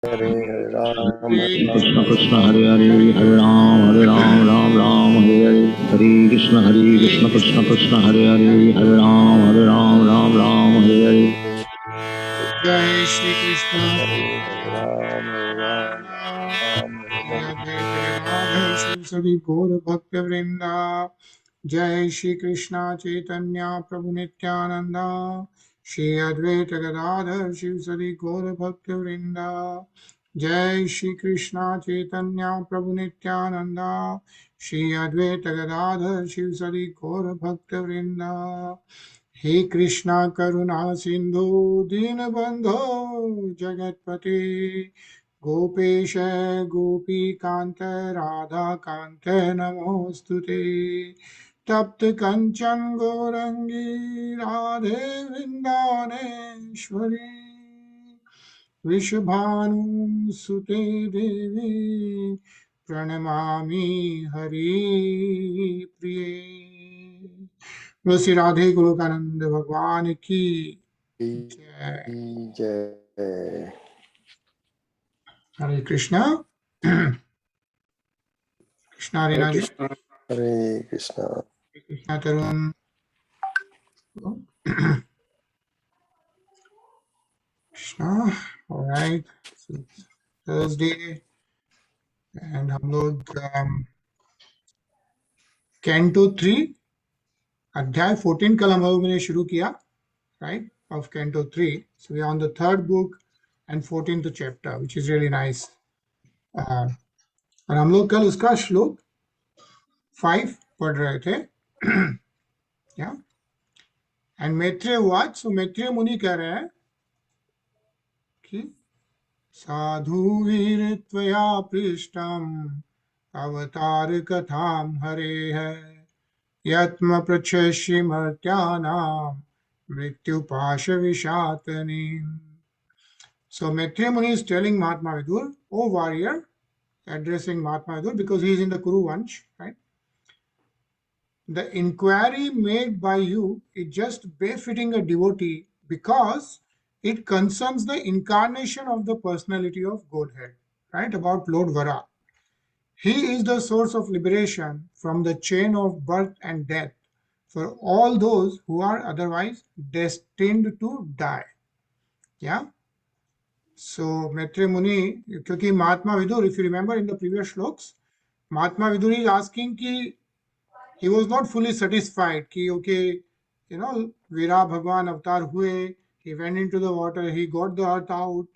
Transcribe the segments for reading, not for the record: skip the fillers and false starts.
Hare Hare Ram Hare Hare Ram Krishna Ram Krishna Ram Hare Hare Hare Hare Hare. Ram Ram Ram Hare Hare Hare Krishna Krishna Hare Hare Hare Ram Ram Hare Hare. Jai Shri Krishna. Hare Hare Ram Hare Ram Ram Hare Shri Hare. Advaita Gadadhar Shiv Sadi Gaur Bhakta Vrinda. Jai Shri Krishna Chaitanya Prabhu Nityananda. Shri Advaita Gadadhar Shiv Sadi Gaur Bhakta Vrinda. Jai Shri Krishna Chaitanya Prabhu Nityananda. Shri Advaita Gadadhar Shiv Sadi Gaur Bhakta Vrinda. हे कृष्णा करुणा सिंधु दीनबंधो जगतपते गोपेश गोपीकांत राधाकांत नमोस्तुते तप्त कंचन गौरंगी राधे वृंदावनेश्वरी वृषभानुसुते देवी प्रणमामि हरिप्रिये। बोलो श्री राधे गोलोकानंद भगवान की जय। Jai. Hare Krishna. Krishna Hare Reena ji. Krishna. Hare Krishna. Krishna Tarun. Krishna. Alright, Thursday and हम लोग कैंटो 3 अध्याय 14 कल हम लोगों ने शुरू किया, right, of canto 3. So we are on the third book and 14th chapter which is really nice. और हम लोग कल उसका श्लोक 5 पढ़ रहे थे. या एंड मैत्रेय वाच, सो मैत्रेय मुनि कह रहे हैं कि साधुवीर त्वया पृष्टम अवतार कथाम हरे है यत्म पृच्छसि मर्त्यानाम मृत्युपाश विशातनी. So Maitreya Muni is telling Mahatma Vidur, O warrior, addressing Mahatma Vidur because he is in the Kuru Vansh, right? The inquiry made by you is just befitting a devotee because it concerns the incarnation of the personality of Godhead, right? About Lord Vara. He is the source of liberation from the chain of birth and death for all those who are otherwise destined to die. Yeah. So Maitre Muni, क्योंकि Mahatma Vidur, if you remember in the previous shloks, Mahatma Vidur is asking कि he was not fully satisfied कि okay, you know, Vira Bhagwan avatar हुए, he went into the water, he got the earth out,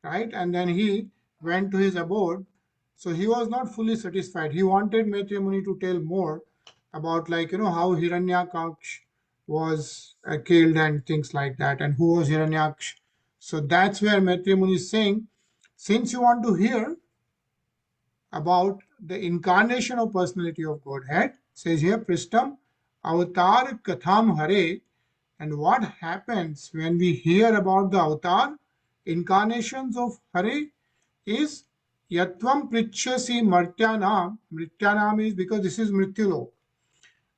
right, and then he went to his abode. So he was not fully satisfied. He wanted Maitre Muni to tell more about, like, you know, how Hiranyakaksh was killed and things like that, and who was Hiranyaksh. So that's where Maitre Muni is saying, since you want to hear about the incarnation of personality of Godhead, says here, Prishtam, Avatar Katham Hare, and what happens when we hear about the avatar, incarnations of Hare, is Yatvam Prichasi Martyanam. Mrityanam is because this is Mrityulok.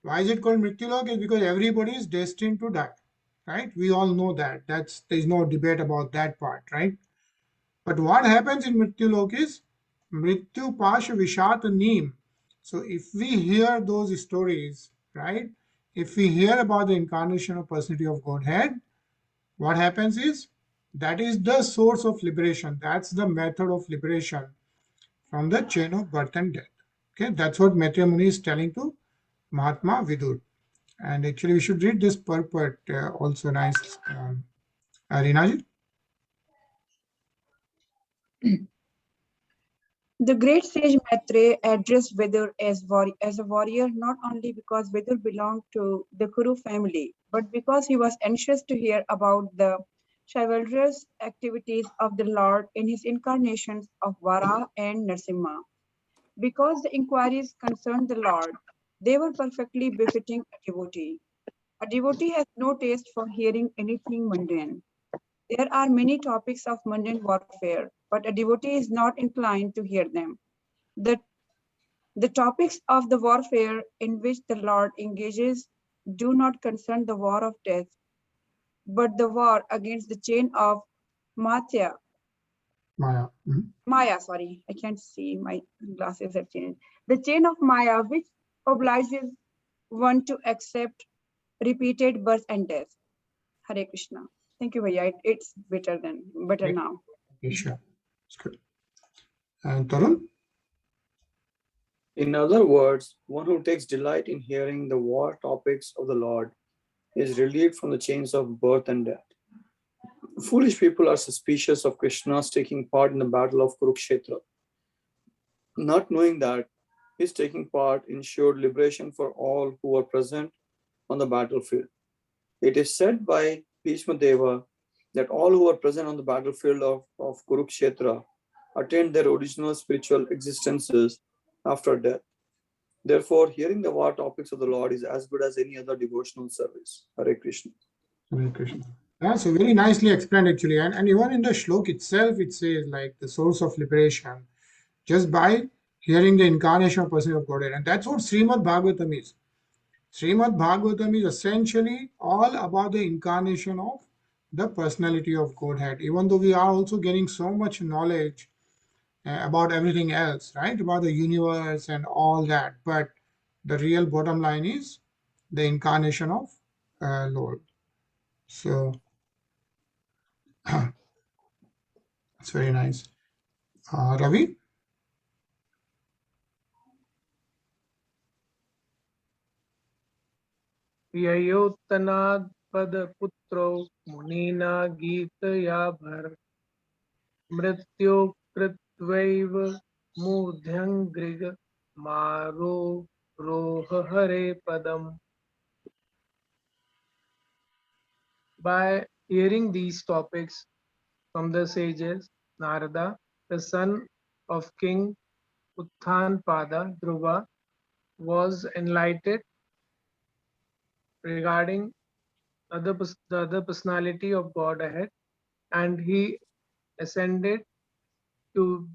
Why is it called Mrityulok? Is because everybody is destined to die, right? We all know that. There's no debate about that part, right? But what happens in Mrityulok is Mrityu Pasha Vishat Neem. So if we hear those stories, right? If we hear about the incarnation of personality of Godhead, what happens is that is the source of liberation. That's the method of liberation from the chain of birth and death. Okay, that's what Maitreya Muni is telling to Mahatma Vidur. And actually, we should read this purport also nice. Rinaji? The great sage Maitreya addressed Vidur as a warrior not only because Vidur belonged to the Kuru family, but because he was anxious to hear about the chivalrous activities of the Lord in his incarnations of Vara and Narsimha. Because the inquiries concerned the Lord, they were perfectly befitting a devotee. A devotee has no taste for hearing anything mundane. There are many topics of mundane warfare, but a devotee is not inclined to hear them. The, the topics of the warfare in which the Lord engages do not concern the war of death, but the war against the chain of Matya, Maya. Maya, sorry, I can't see, my glasses have changed. The chain of Maya, which obliges one to accept repeated birth and death. Hare Krishna. Thank you, Bhaiya. It's better Okay. now. Okay, sure. It's good. And Tarun? In other words, one who takes delight in hearing the war topics of the Lord is relieved from the chains of birth and death. Foolish people are suspicious of Krishna's taking part in the battle of Kurukshetra, not knowing that his taking part ensured liberation for all who were present on the battlefield. It is said by Bhishma Deva that all who were present on the battlefield of Kurukshetra attained their original spiritual existences after death. Therefore, hearing the war topics of the Lord is as good as any other devotional service. Hare Krishna. Hare Krishna. Yeah, so very nicely explained actually. And even in the shlok itself, it says like the source of liberation just by hearing the incarnation of person of Godhead. And that's what Srimad Bhagavatam is. Srimad Bhagavatam is essentially all about the incarnation of the personality of Godhead. Even though we are also getting so much knowledge about everything else, right? About the universe and all that. But the real bottom line is the incarnation of Lord. So it's very nice. Ravi? ययोतनाद पद पुत्रो मुनीना गीतया भर मृत्यो कृत्वैव मूर्ध्यङ्गृग मारो रोह हरे padam. By hearing these topics from the sages, Narada, the son of King Uttanpada Dhruva, was enlightened regarding the other personality of God ahead, and he ascended to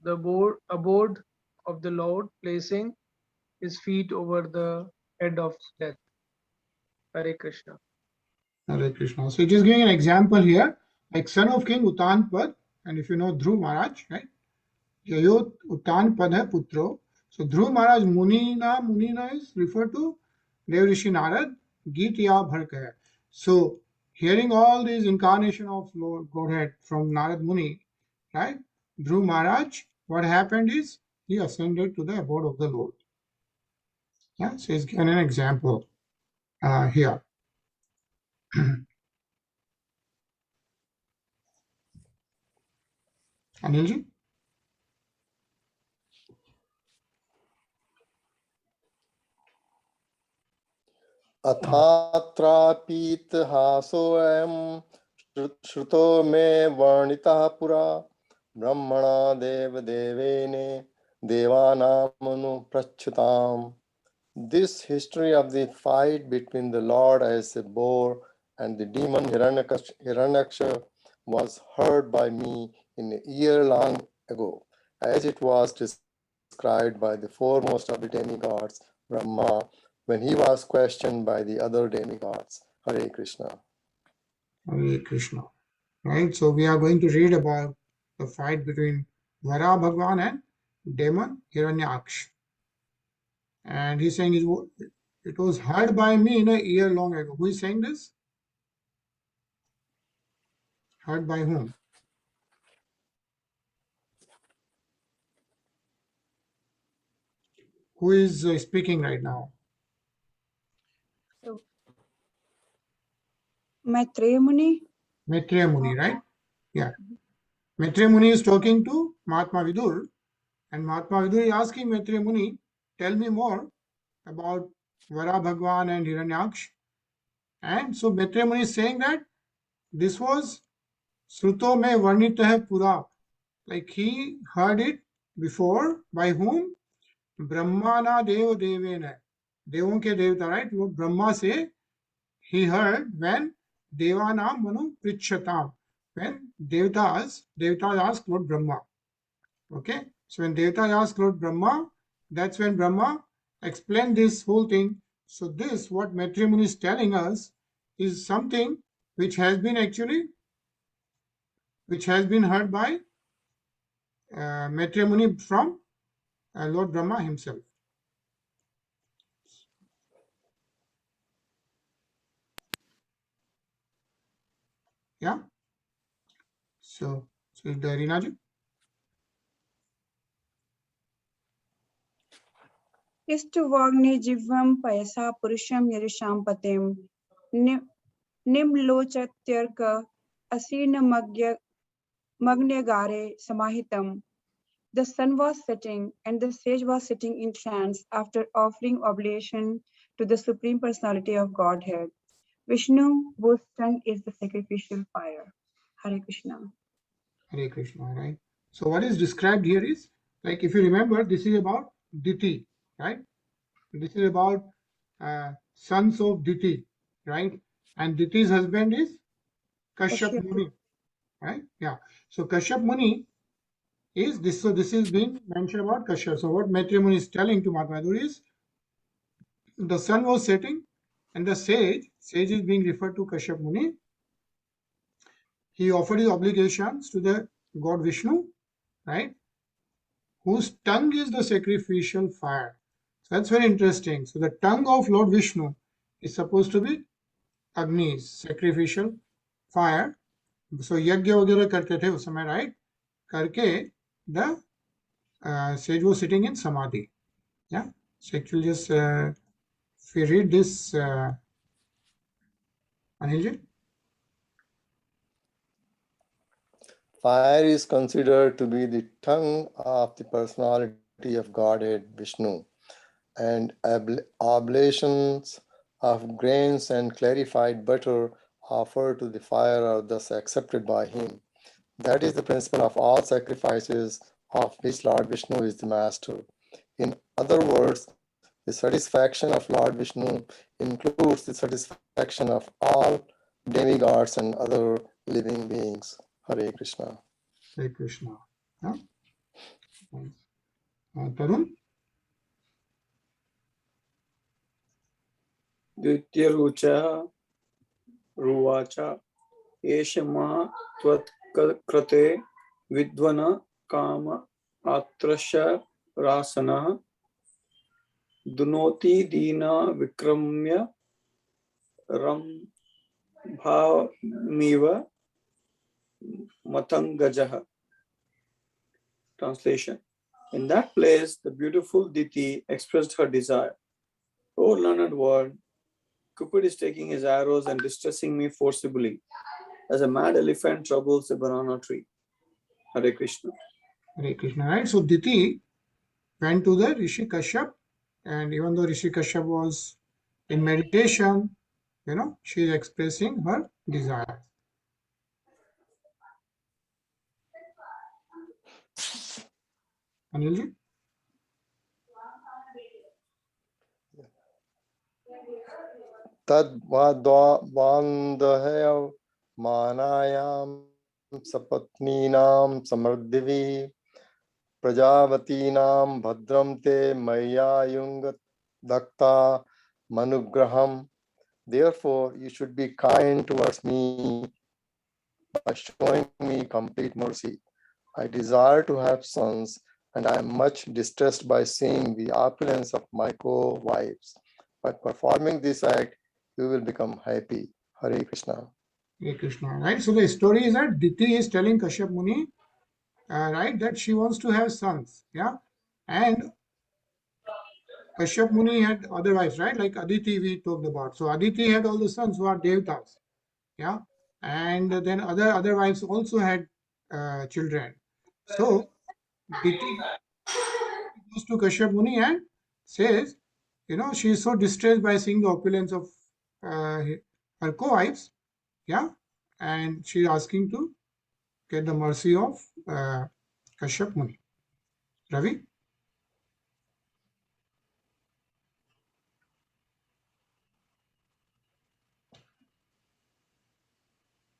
the abode of the Lord, placing his feet over the head of death. Hare Krishna. Hare Krishna. So it is giving an example here, like son of King Uttanpad, and if you know Dhruv Maharaj, right? Yayot Uttanpada Putro. So Dhruv Maharaj Munina is referred to Dev Rishi Narad, Gitya Bharkaya. So hearing all these incarnation of Lord Godhead from Narad Muni, right? Dhruv Maharaj, what happened is he ascended to the abode of the Lord. Yeah, so he's given an example here. Anilji? अथात्रापीतहासोऽयं श्रुतो मे वर्णितः पुरा ब्रह्मणा देवदेवेन देवानामनुप्रच्युताम्. This history of the fight between the Lord as a boar and the demon Hiranyaksha was heard by me in a year long ago, as it was described by the foremost of the demigods, Brahma, when he was questioned by the other demigods. Hare Krishna. Hare Krishna. Right, so we are going to read about the fight between Vara Bhagwan and demon Hiranyaksha. And he's saying it was heard by me in a year long ago. Who is saying this? Heard by whom? Who is speaking right now? So, Maitreya Muni. Maitreya Muni, right? Yeah. Maitreya Muni is talking to Mahatma Vidur, and Mahatma Vidur is asking Maitreya Muni, tell me more about Vara Bhagwan and Hiranyaksha. And so Maitreya Muni is saying that this was Sruto me varnitah pura. Like he heard it before, by whom? Brahmana Dev Devena. Devon ke Devta, right? What Brahma say, he heard when Devana Manu Prichatam. When Devtas asked Lord Brahma. Okay? So when Devtas asked Lord Brahma, that's when Brahma explained this whole thing. So this, what Maitreya Muni is telling us, is something which has been heard by Maitreya Muni from Lord Brahma himself. Yeah. So Rinaji. Istu Vagni Jivam Payasa Purusham Yarisham Patim Nimlochatyarka Asina Magnagare Samahitam. The sun was setting, and the sage was sitting in trance after offering oblation to the Supreme Personality of Godhead. Vishnu, whose tongue is the sacrificial fire. Hare Krishna. Hare Krishna, right? So what is described here is, like, if you remember, this is about Diti, right? This is about sons of Diti, right? And Diti's husband is Kashyap Kashyap. Muni, right? Yeah. So Kashyap Muni is this. So this is being mentioned about Kashyap. So what Maitreya Muni is telling to Mahatma Gandhi is, the sun was setting, and the sage is being referred to Kashyap Muni. He offered his obligations to the God Vishnu, right? Whose tongue is the sacrificial fire. So that's very interesting. So the tongue of Lord Vishnu is supposed to be Agni, sacrificial fire. So yajna वगैरह करते थे उस समय, right? करके the sage was sitting in samadhi. Yeah. So actually just if we read this, Anilji. Fire is considered to be the tongue of the personality of Godhead Vishnu, and oblations of grains and clarified butter offered to the fire are thus accepted by him. That is the principle of all sacrifices, of which Lord Vishnu is the master. In other words, the satisfaction of Lord Vishnu includes the satisfaction of all demigods and other living beings. Hare Krishna. Hare Krishna. Yeah. Tarun. Dvityarucha Ruvacha Eshama Tvatkrate Vidvana Kama Atrasha Rasana Dunoti Dina Vikramya Ram Bhavmiva Matangajaha. Translation. In that place, the beautiful Diti expressed her desire. O learned one, Cupid is taking his arrows and distressing me forcibly, as a mad elephant troubles a banana tree. Hare Krishna. Hare Krishna. Right. So Diti went to the Rishi Kashyap, and even though Rishi Kashyap was in meditation, she is expressing her desire. Anilji. तद्वान्दहेव मानायां सपत्नीनां समृद्धिवी प्रजावतीनां भद्रं ते मय्यायुङ्ग Dutta मनुग्रहम्. Therefore, you should be kind towards me by showing me complete mercy. I desire to have sons, and I am much distressed by seeing the opulence of my co-wives. By performing this act, you will become happy. Hare Krishna. Hare Krishna. Right. So the story is that Diti is telling Kashyap Muni, right, that she wants to have sons. Yeah. And Kashyap Muni had other wives, right? Like Aditi we talked about. So Aditi had all the sons who are Devatas. Yeah. And then other wives also had children. So Diti goes to Kashyap Muni and says, she is so distressed by seeing the opulence of her co-wives. Yeah. And she is asking to get the mercy of Kashyap Muni. Ravi?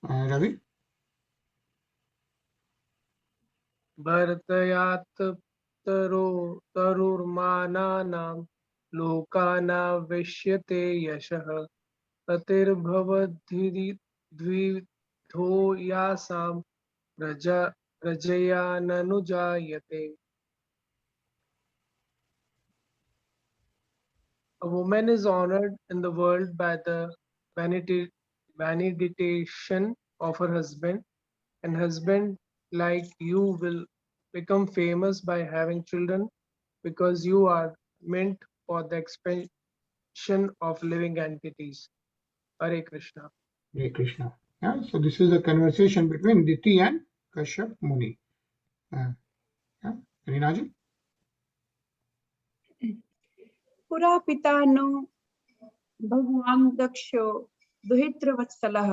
Ravi? Bharatayat tarurmananam lokana vishyate yashah patirbhavadhi dvidho yasam rajaya nanujayate. A woman is honored in the world by the validation of her husband, and husband like you will become famous by having children because you are meant for the expansion of living entities. Hare Krishna. Hare Krishna. Yeah, so this is a conversation between Diti and Kashyap Muni. Yeah, Rinaji? पुरा पिता no भगवान दक्षो दुहित्र वत्सलः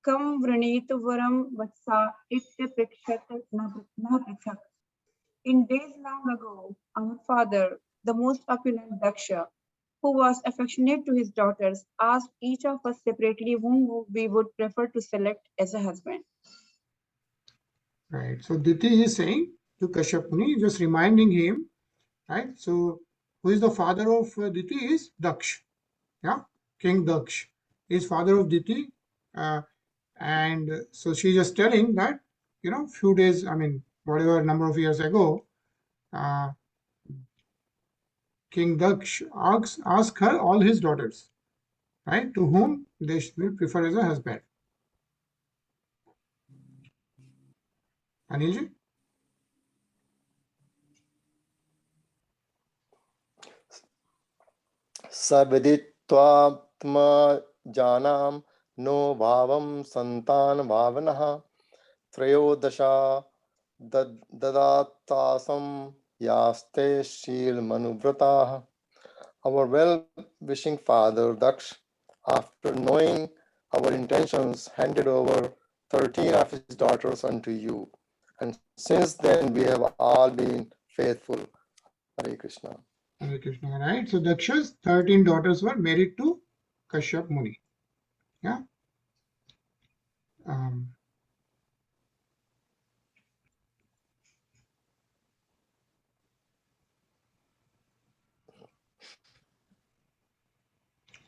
कम वृणीत वरम वत्सा इत्यपृच्छत न पृथक. In days long ago, our father, the most opulent Daksha, who was affectionate to his daughters, asked each of us separately whom we would prefer to select as a husband. Right. So Diti is saying to Kashyap Muni, just reminding him, right? So who is the father of Diti is Daksh. Yeah, King Daksh is father of Diti. And so she's just telling that, few days, whatever number of years ago, King Daksh asked her all his daughters, right, to whom they will prefer as a husband. Anilji? सविदित्वात्मजानां नो भावं संतान भावनः त्रयोदशा ददातासं यास्ते शीलमनुव्रताः. Our well-wishing father Daksh, after knowing our intentions, handed over 13 of his daughters unto you, and since then we have all been faithful. Hare Krishna. Hare Krishna, right? So Daksha's 13 daughters were married to Kashyap Muni. Yeah.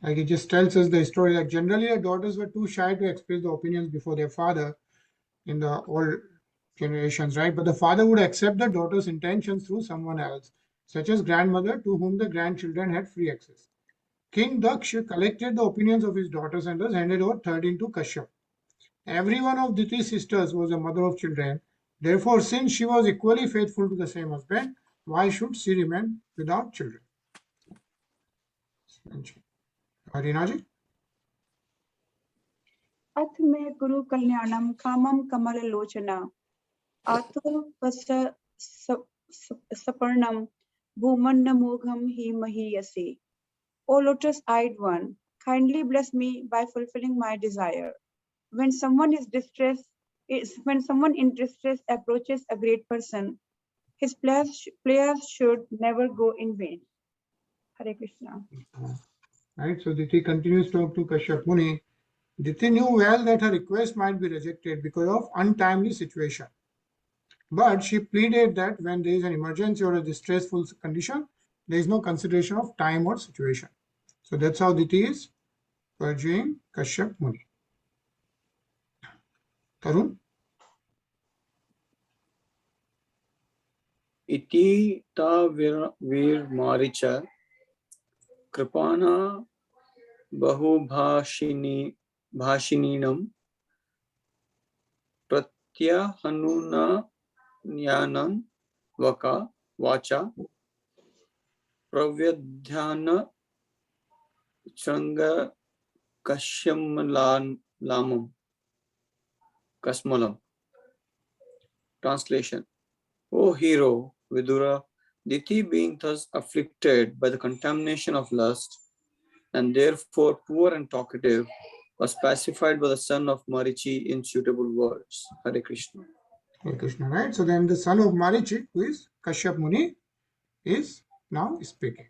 Like it just tells us the story that generally the daughters were too shy to express the opinions before their father in the old generations, right? But the father would accept the daughter's intentions through someone else, such as grandmother, to whom the grandchildren had free access. King Daksh collected the opinions of his daughters and thus handed over 13 to Kashyap. Every one of Diti's sisters was a mother of children. Therefore, since she was equally faithful to the same husband, why should she remain without children? Rinaji? अथ में गुरु कल्याणम कामम कमल लोचना आतो सपर्णम भूमन्न मोघम ही महीयसे. O lotus-eyed one, kindly bless me by fulfilling my desire. When someone in distress approaches a great person, his prayers should never go in vain. Hare Krishna. Right, so Diti continues to talk to Kashyap Muni. Diti knew well that her request might be rejected because of untimely situation. But she pleaded that when there is an emergency or a distressful condition, there is no consideration of time or situation. So that's how Diti is pursuing Kashyap Muni. Tarun? Iti ta vir maricha kripana bahubhashininam pratyahanuna nyanam vaka vacha pravyadhyana changa kasmalam. Translation. O hero, Vidura, Diti being thus afflicted by the contamination of lust, and therefore poor and talkative, was pacified by the son of Marichi in suitable words. Hare Krishna. Hare Krishna, right? So then the son of Marichi, who is Kashyap Muni, is now speaking.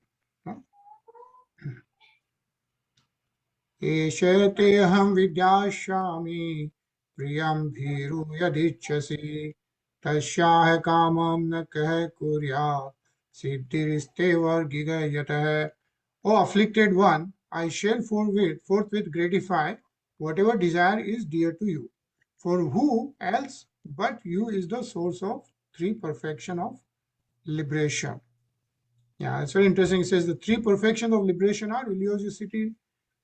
Eshate aham vidyashami priyam bhiru yadicchasi tashyah kamam na kah kurya siddhiriste vargigayatah. O afflicted one, I shall forthwith gratify whatever desire is dear to you. For who else but you is the source of three perfection of liberation. Yeah, it's very interesting. It says the three perfections of liberation are religiosity,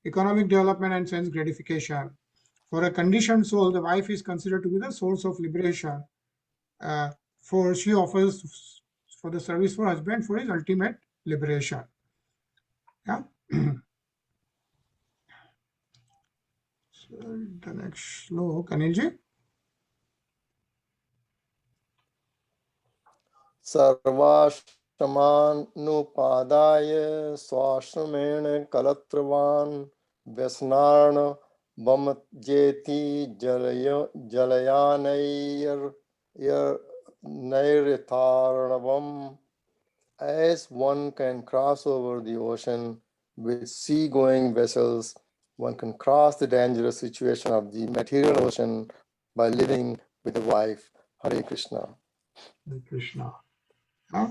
economic development, and sense gratification. For a conditioned soul, the wife is considered to be the source of liberation. For she offers for the service for husband for his ultimate liberation. Yeah. So the next slok, Anilji. सर्वाश्रमानुपादाय स्वाश्रमेण कलत्रवान् व्यसनार्ण बमजेति जलयानैर्नैर्यथार्णवम्. As one can cross over the ocean with sea-going vessels, one can cross the dangerous situation of the material ocean by living with a wife. Hare Krishna. Hare Krishna.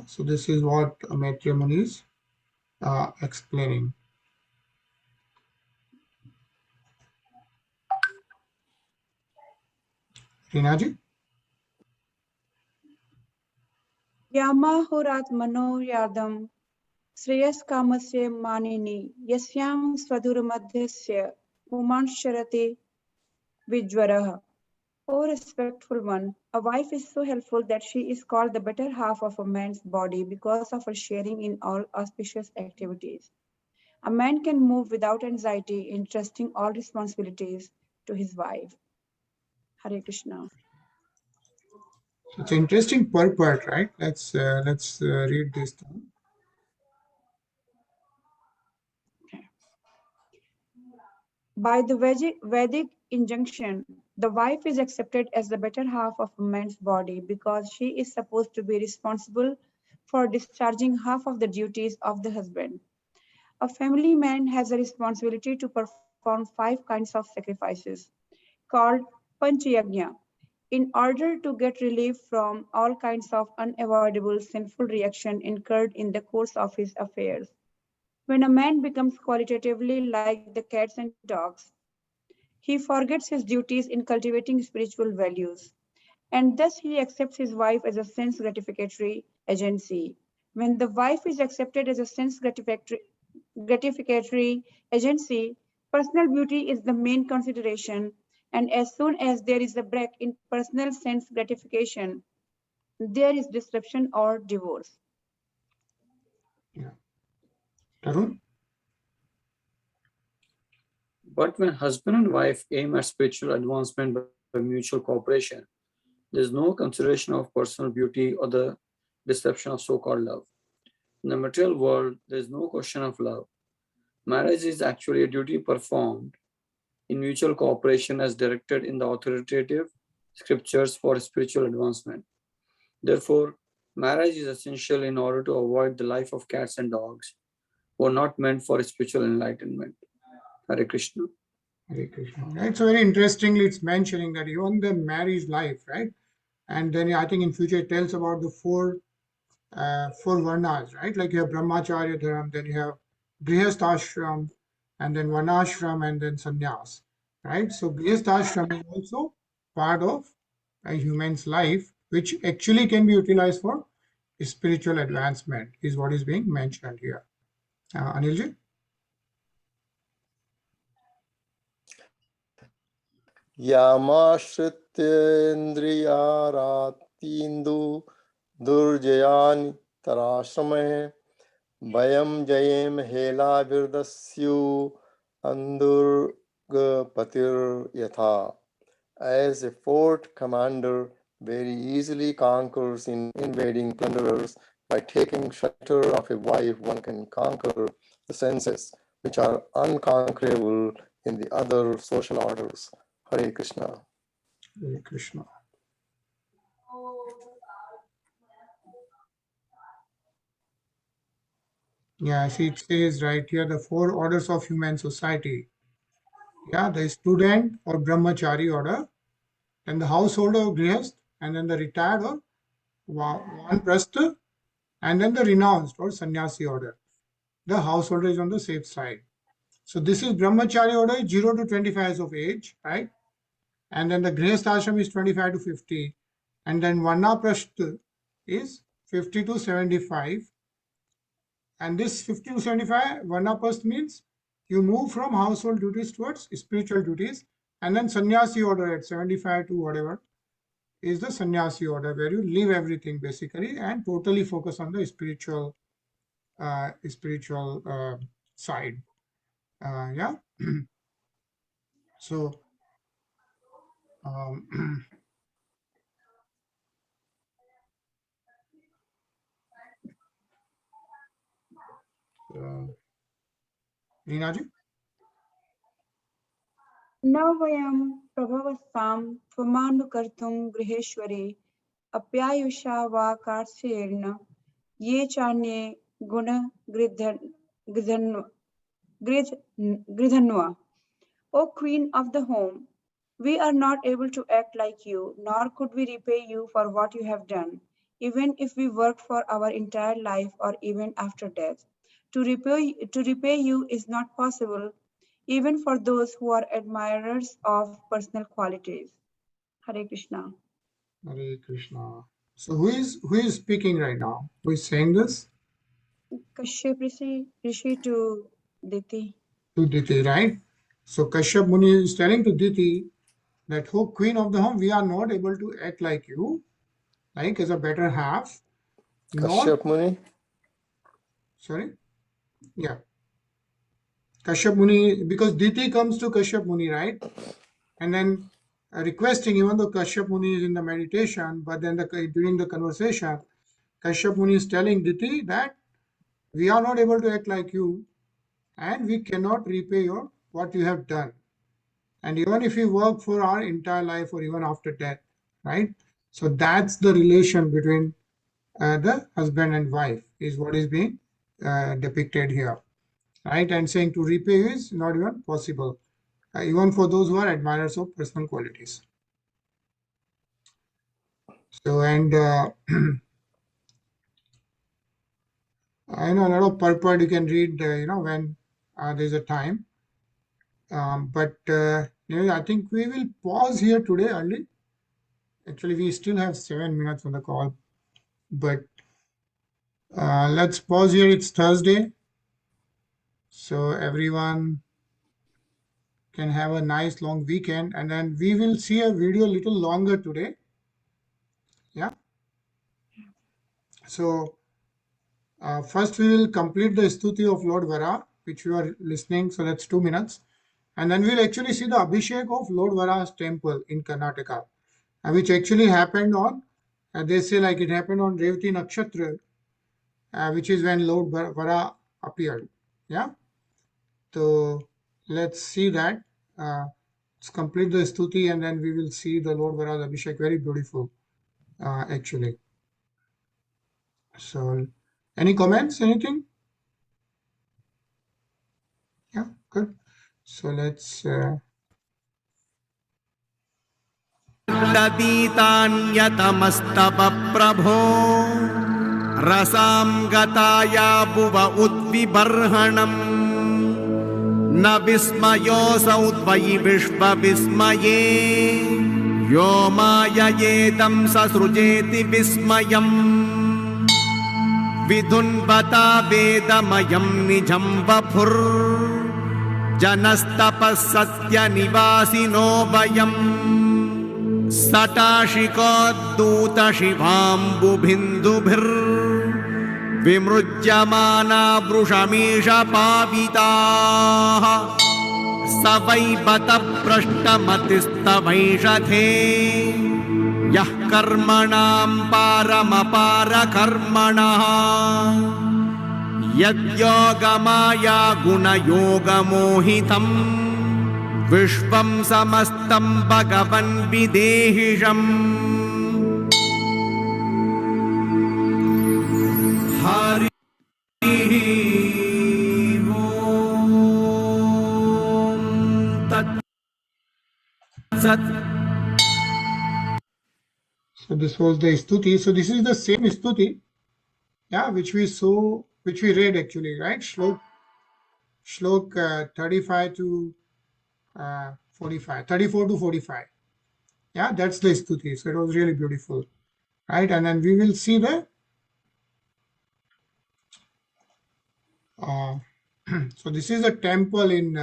So this is what Maitreya Muni is explaining. Rinaji? Yamahuratmano yardam Shreyas kamasya manini yasyam swaduramadhyasya pumansharate vijvaraha. O respectful one, a wife is so helpful that she is called the better half of a man's body because of her sharing in all auspicious activities. A man can move without anxiety, entrusting all responsibilities to his wife. Hare Krishna. It's an interesting purport, right? Let's read this thing. By the Vedic injunction, the wife is accepted as the better half of a man's body because she is supposed to be responsible for discharging half of the duties of the husband. A family man has a responsibility to perform 5 kinds of sacrifices called Panchayagna in order to get relief from all kinds of unavoidable sinful reaction incurred in the course of his affairs. When a man becomes qualitatively like the cats and dogs, he forgets his duties in cultivating spiritual values, and thus he accepts his wife as a sense gratificatory agency. When the wife is accepted as a sense gratificatory agency, personal beauty is the main consideration, and as soon as there is a break in personal sense gratification, there is disruption or divorce. Yeah. Tarun? But when husband and wife aim at spiritual advancement by mutual cooperation, there is no consideration of personal beauty or the deception of so-called love. In the material world, there is no question of love. Marriage is actually a duty performed in mutual cooperation as directed in the authoritative scriptures for spiritual advancement. Therefore, marriage is essential in order to avoid the life of cats and dogs who are not meant for spiritual enlightenment. Hare Krishna. Hare Krishna. Right. So very interestingly, it's mentioning that even the marriage life, right? And then I think in future it tells about the four varnas, right? Like you have brahmacharya dharam, then you have grihasthashram, and then varnashram, and then sannyas, right? So grihasthashram is also part of a human's life, which actually can be utilized for spiritual advancement, is what is being mentioned here. Anilji? यामाश्रित्येन्द्रियारातीन्दु दुर्जयानि तराश्रमे वयं जयेम हेलाभिर्दस्यु अंधुर्गपतिर्यथा. As a fort commander very easily conquers in invading plunderers, by taking shelter of a wife, one can conquer the senses, which are unconquerable in the other social orders. Hare Krishna. Hare Krishna. Yeah, see, it says right here the four orders of human society. Yeah, the student or brahmachari order, then the householder or grihast, and then the retired or vanprastha, and then the renounced or sannyasi order. The householder is on the safe side. So this is brahmachari order, 0 to 25 years of age, right? And then the grihast ashram is 25 to 50. And then Vanaprastha is 50 to 75. And this 50 to 75, Vanaprastha means you move from household duties towards spiritual duties. And then Sannyasi order at 75 to whatever is the Sannyasi order, where you leave everything basically and totally focus on the spiritual side. Yeah. So Reena ji? न वयं प्रभवस्तां त्वमानुकर्तुं गृहेश्वरे अप्यायुषा वा कार्ष्येण ये चान्ये गुणगृधन्वा. O Queen of the home, we are not able to act like you, nor could we repay you for what you have done, even if we worked for our entire life or even after death. To repay you is not possible, even for those who are admirers of personal qualities. Hare Krishna. Hare Krishna. So who is speaking right now? Who is saying this? Kashyap Rishi to Diti. To Diti, right? So Kashyap Muni is telling to Diti that, oh Queen of the home, we are not able to act like you, like as a better half. Kashyap Muni? Sorry? Yeah. Kashyap Muni, because Diti comes to Kashyap Muni, right? And then requesting, even though Kashyap Muni is in the meditation, but then during the conversation, Kashyap Muni is telling Diti that we are not able to act like you and we cannot repay what you have done. And even if we work for our entire life or even after death, right? So that's the relation between the husband and wife is what is being depicted here, right? And saying to repay is not even possible, even for those who are admirers of personal qualities. So, and I know a lot of purport you can read, when there's a time. But I think we will pause here today early. Actually, we still have 7 minutes on the call, but let's pause here. It's Thursday, so everyone can have a nice long weekend, and then we will see a video a little longer today. Yeah. So first we will complete the Stuti of Lord Vara, which we are listening. So that's 2 minutes. And then we'll actually see the Abhishek of Lord Vara's temple in Karnataka, which actually happened on, they say like it happened on Revati Nakshatra, which is when Lord Vara appeared. Yeah. So let's see that. Let's complete the Stuti and then we will see the Lord Vara's Abhishek. Very beautiful, actually. So, any comments? Anything? Yeah, good. So let's. तदीतान्यतमस्तव प्रभो रसां गताया भुव उद्विबर्हणम् न विस्मयोऽसौ त्वयि विश्वविस्मये यो माययेदं ससृजेति विस्मयम् विधुन्वता वेदमयं निजं वपुर्जनस्तपः सत्यनिवासिनो वयम् सटाशिकोद्दूतशिवाम्बुबिन्दुभिर्विमृज्यमाना वृषमीषपाविताः स वै बतपृष्टमतिस्तवैषधे यः कर्मणां पारमपारकर्मणः यद्योगमाया गुणयोगमोहितम् विश्वं समस्तं भगवन् विदेहिषम् हरिः ॐ तत्सत्. So this was the Stuti. So this is the same Stuti, yeah, which we read actually, right? Shlok 35 to 45, 34 to 45. Yeah, that's the Stuti. So it was really beautiful, right? And then we will see the so this is a temple in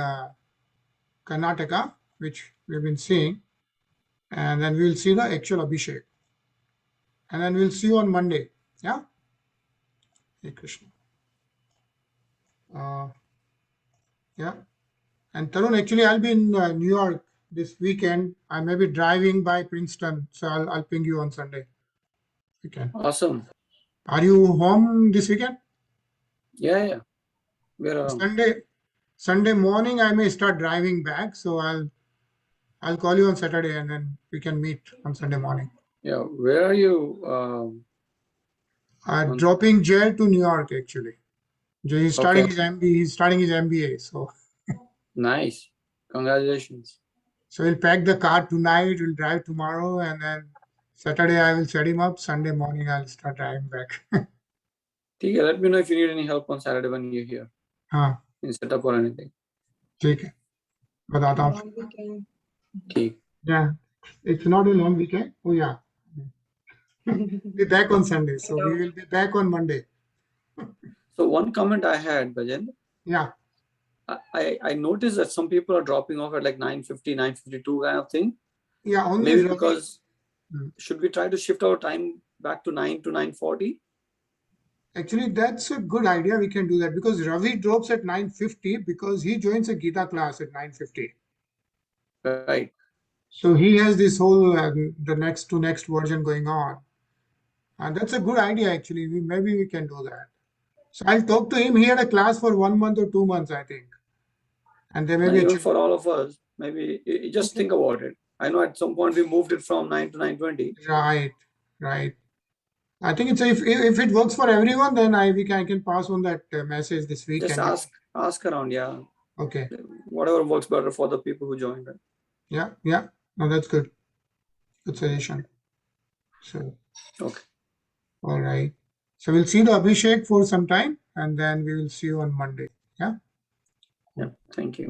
Karnataka, which we've been seeing, and then we'll see the actual Abhishek, and then we'll see you on Monday. Yeah. Hey Krishna. Yeah. And Tarun, actually, I'll be in New York this weekend. I may be driving by Princeton, so I'll ping you on Sunday. Weekend. Awesome. Are you home this weekend? Yeah. We're around. Sunday morning, I may start driving back, so I'll call you on Saturday, and then we can meet on Sunday morning. Yeah. Where are you? Dropping Jay to New York, actually. Jay is starting Okay. he's starting his MBA, so Nice. Congratulations. so we'll pack the car tonight. We'll drive tomorrow, and then Saturday I will set him up. Sunday morning I'll start driving back. Okay, let me know if you need any help on Saturday when you're here हाँ in setup or anything. ठीक है बताता हूँ. Long weekend. Okay. Yeah, it's not a long weekend. Oh yeah, be back on Sunday. So we will be back on Monday. So one comment I had, Bhajan, Yeah, I noticed that some people are dropping off at like 9:50, 9:52 kind of thing. yeah. Only Maybe Ravi- because Hmm. should we try to shift our time back to 9 to 9:40? Actually, that's a good idea. We can do that because Ravi drops at 9:50 because he joins a Gita class at 9:50. Right. So he has this whole the next to next version going on, and that's a good idea. Actually, maybe we can do that. So I'll talk to him. He had a class for 1 month or 2 months, I think, and there may And be a even chance. for all of us, maybe just think about it. I know at some point we moved it from 9 to 9:20. Right. I think it's if it works for everyone, then I can pass on that message this weekend. Just ask around, yeah. Okay. Whatever works better for the people who joined. Right? Yeah. No, that's good. Good suggestion. So, Okay. all right. So we'll see the Abhishek for some time, and then we will see you on Monday. Yeah. Yeah. Thank you.